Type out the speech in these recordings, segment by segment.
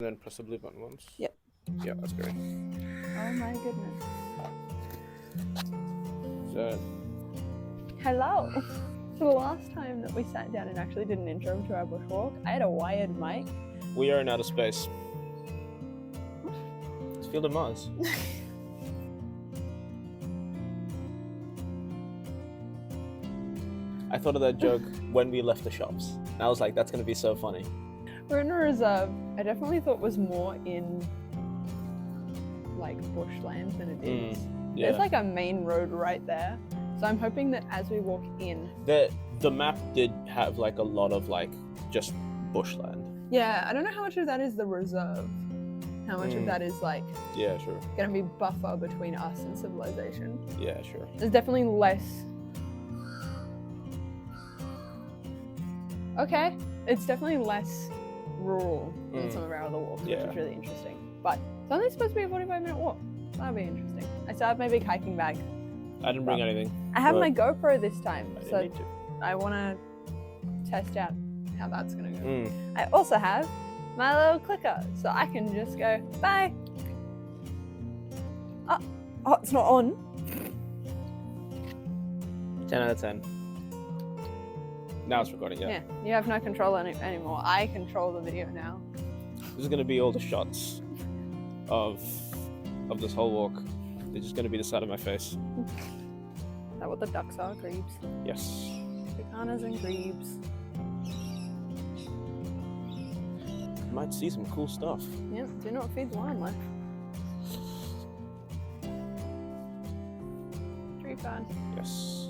And then press the blue button once. Yep. Yeah, that's great. Oh my goodness. So, Hello. So the last time that we sat down and actually did an intro to our bushwalk, I had a wired mic. we are in outer space. It's field of Mars. I thought of that joke when we left the shops. And I was like, that's going to be so funny. We're in a reserve. I definitely thought it was more in like bushland than it is. Yeah. There's like a main road right there. So I'm hoping that as we walk in... The map did have like a lot of like just bushland. Yeah, I don't know how much of that is the reserve. How much of that is like... Yeah, sure. Gonna be buffer between us and civilization. Yeah, sure. There's definitely less... Okay, it's definitely less rural than some of our other walks, which is really interesting. But it's only supposed to be a 45-minute walk. That'll be interesting. I still have my big hiking bag. I didn't bring anything. I have my GoPro this time, I so didn't need to. I want to test out how that's going to go. I also have my little clicker, so I can just go, bye. Oh, it's not on. 10 out of 10. Now it's recording, Yeah, you have no control anymore. I control the video now. This is going to be all the shots of this whole walk. They're just going to be the side of my face. Is that what the ducks are? Grebes? Yes. Picanas and grebes. You might see some cool stuff. Yeah, do not feed the wildlife. Tree fan. Yes.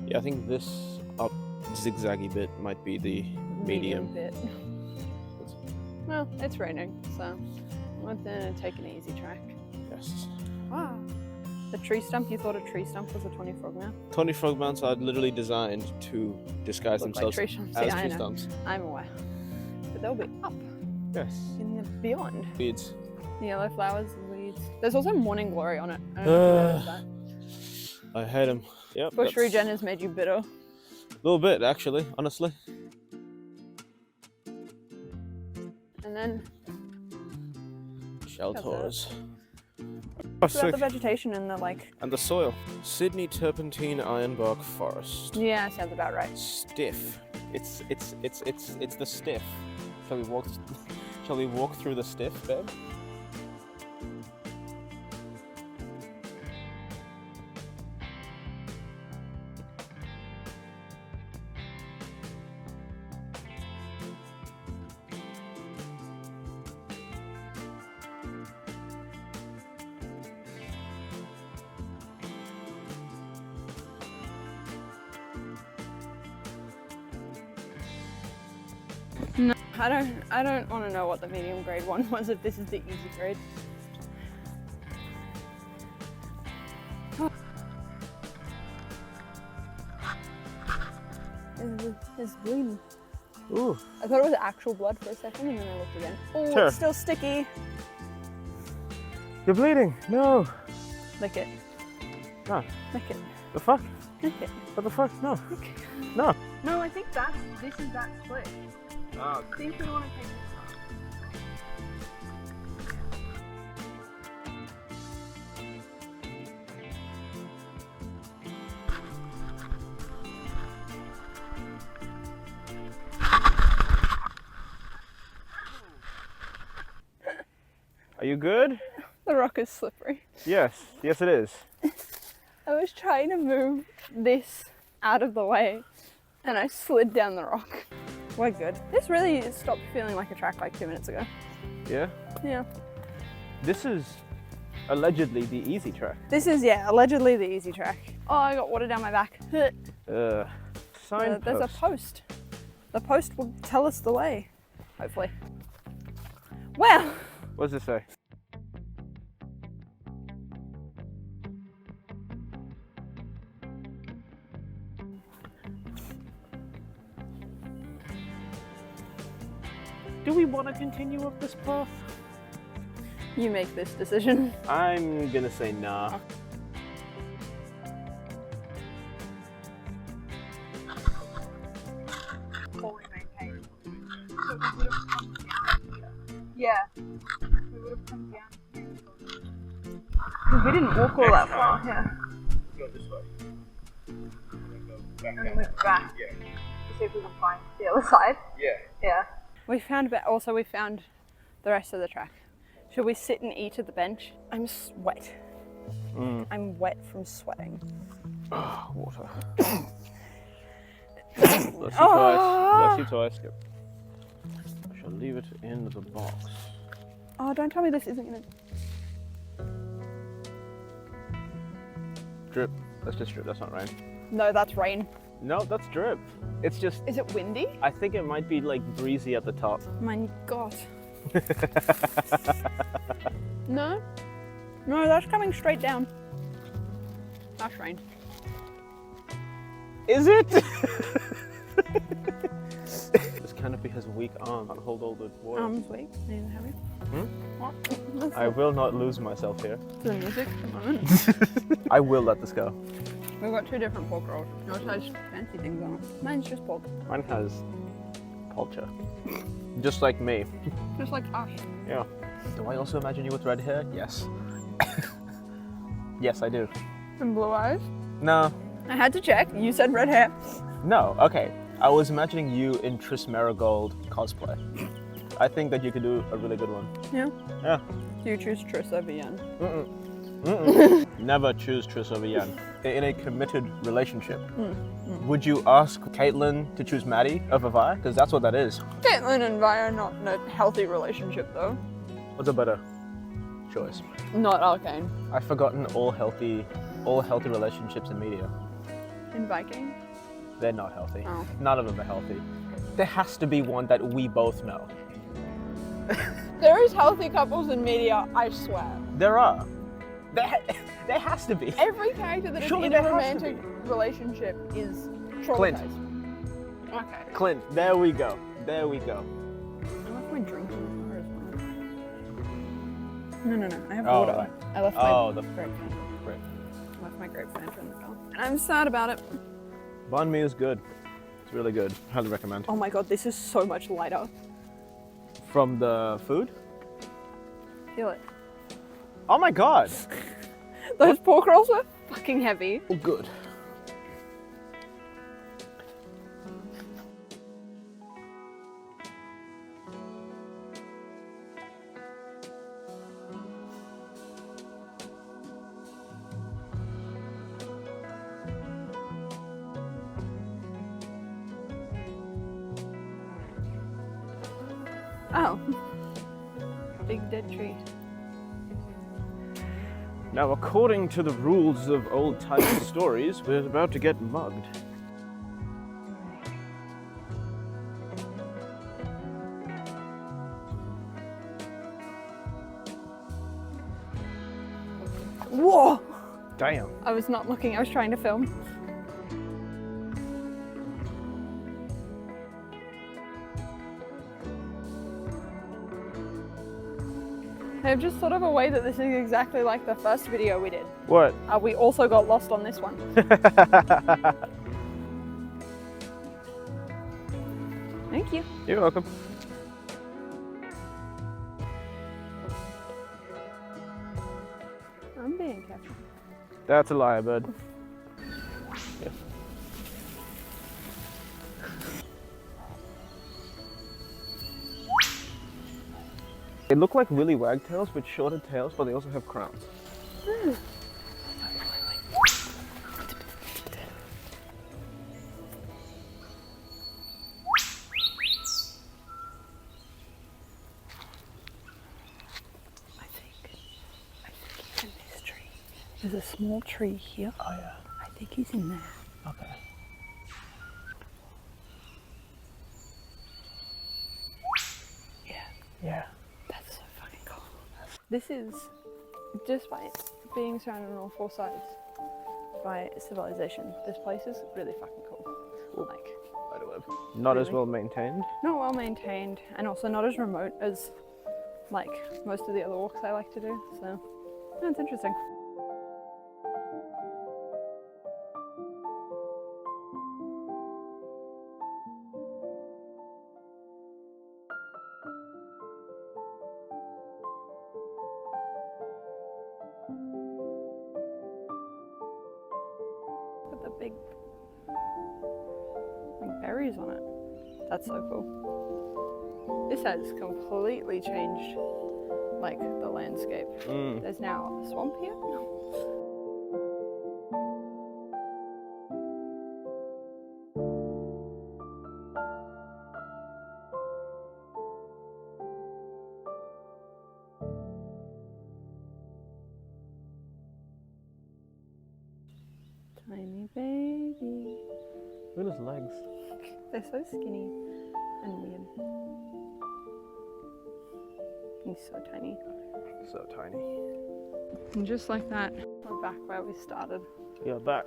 Yeah, I think this up zigzaggy bit might be the medium bit. Well, it's raining, so I'm gonna take an easy track. Yes. Wow. The tree stump, you thought a tree stump was a 20 frog mount? 20 frog mounts are literally designed to disguise Look themselves like tree stumps. as Yeah, tree stumps. I'm aware. But they'll be up Yes. in the beyond. Weeds. The yellow flowers, the weeds. There's also morning glory on it. I don't know if you noticed that. I hate them. Yep. Bush regen has made you bitter. A little bit, actually, honestly. And then Shelters. it's about the vegetation and the like. And the soil. Sydney Turpentine Ironbark Forest. Yeah, sounds about right. Stiff. It's the stiff. Shall we walk through the stiff, babe? No, I don't want to know what the medium grade one was if this is the easy grade. Oh. It's bleeding. Ooh. I thought it was actual blood for a second and then I looked again. Oh, Sure. It's still sticky. You're bleeding. No. Lick it. No. Lick it. The fuck? Lick it. What the fuck? No. Okay. No. No, I think this is that split. Oh. I think we want to take this Are you good? The rock is slippery. Yes. Yes, it is. I was trying to move this out of the way and I slid down the rock. We're good. This really stopped feeling like a track like 2 minutes ago. Yeah? Yeah. This is allegedly the easy track. This is, yeah, allegedly the easy track. Oh, I got water down my back. Signpost. There's a post. The post will tell us the way, hopefully. Well. What does it say? Do we want to continue up this path? You make this decision. I'm gonna say nah. Fully maintained. would have come down here. Yeah. We would have come down here. Because we didn't walk all that far. Yeah. Go this way. And go back And look back. Yeah. To see if we can find the other side. Yeah. Yeah. We found the rest of the track. Should we sit and eat at the bench? I'm wet. I'm wet from sweating. Oh, water. Bless you twice. Bless you twice. Yep. I shall leave it in the box. Oh, don't tell me this isn't gonna... Drip. That's just drip. That's not rain. No, that's rain. No, that's drip. It's just... Is it windy? I think it might be like breezy at the top. My God. No? No, that's coming straight down. That's rain. Is it? This canopy has weak arms. Can't hold all the water. Arms weak. Neither have we. What? I will not lose myself here. To the music at the moment. I will let this go. We've got two different pork rolls. Yours has fancy things on it. Mine's just pork. Mine has culture. Just like me. Just like us. Yeah. Do I also imagine you with red hair? Yes. Yes, I do. And blue eyes. No. I had to check. You said red hair. No, okay. I was imagining you in Triss Marigold cosplay. I think that you could do a really good one. Yeah. Yeah. Do you choose Triss over Yen? Never choose Triss over Yen. In a committed relationship, would you ask Caitlin to choose Maddie over Vi? Because that's what that is. Caitlin and Vi are not in a healthy relationship though. What's a better choice? Not Arcane. I've forgotten all healthy relationships in media. In Viking? They're not healthy. Oh. None of them are healthy. There has to be one that we both know. There is healthy couples in media, I swear. There are. There has to be. Every character that is Surely in there a has to romantic relationship is traumatized. Clint. Okay. Clint, there we go. There we go. I left my drink in the car as well. No. I have Oh, water. right. I left my Oh, the grape Fanta. Great. I left my grape Fanta in the car. And I'm sad about it. Banh mi is good. It's really good. Highly recommend. Oh my God, this is so much lighter. From the food? Feel it. Oh my god. Those pork rolls were fucking heavy. Oh, good. Oh. Big dead tree. Now, according to the rules of old-time stories, we're about to get mugged. Whoa! Damn. I was not looking, I was trying to film. I've just thought of a way that this is exactly like the first video we did. What? We also got lost on this one. Thank you. You're welcome. I'm being careful. That's a lie, bud. Yeah. They look like willy wagtails with shorter tails, but they also have crowns. I think he's in this tree. There's a small tree here. Oh yeah. I think he's in there. Okay. Yeah. Yeah. That's so fucking cool. This is, despite being surrounded on all four sides by civilization, this place is really fucking cool. Like, Not as Really? well maintained. not well maintained and also not as remote as like most of the other walks I like to do. So, yeah, it's interesting. big like berries on it. That's so cool. This has completely changed like the landscape. There's now a swamp here. Tiny baby. Look at his legs. They're so skinny and weird. He's so tiny. So tiny. And just like that, we're back where we started. You're back.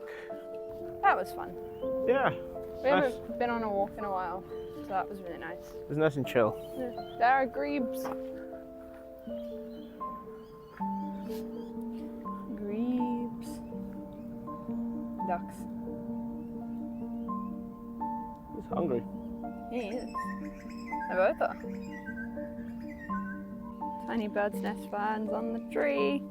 That was fun. Yeah. We haven't been on a walk in a while, so that was really nice. It's nice and chill. There are grebes. Grebes. Ducks. He's hungry. He is. They both are. Tiny bird's nest finds on the tree.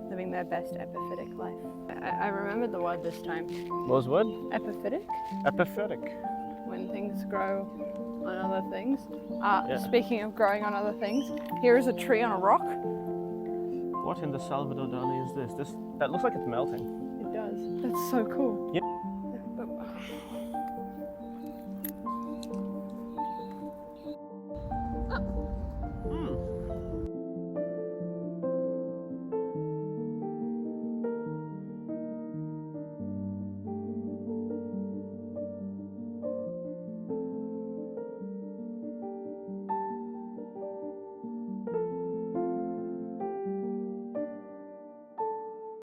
Living their best epiphytic life. I remembered the word this time. What was the word? Epiphytic. Epiphytic. When things grow on other things. Speaking of growing on other things, here is a tree on a rock. What in the Salvador Dali is this? That looks like it's melting. It does. That's so cool. Yeah.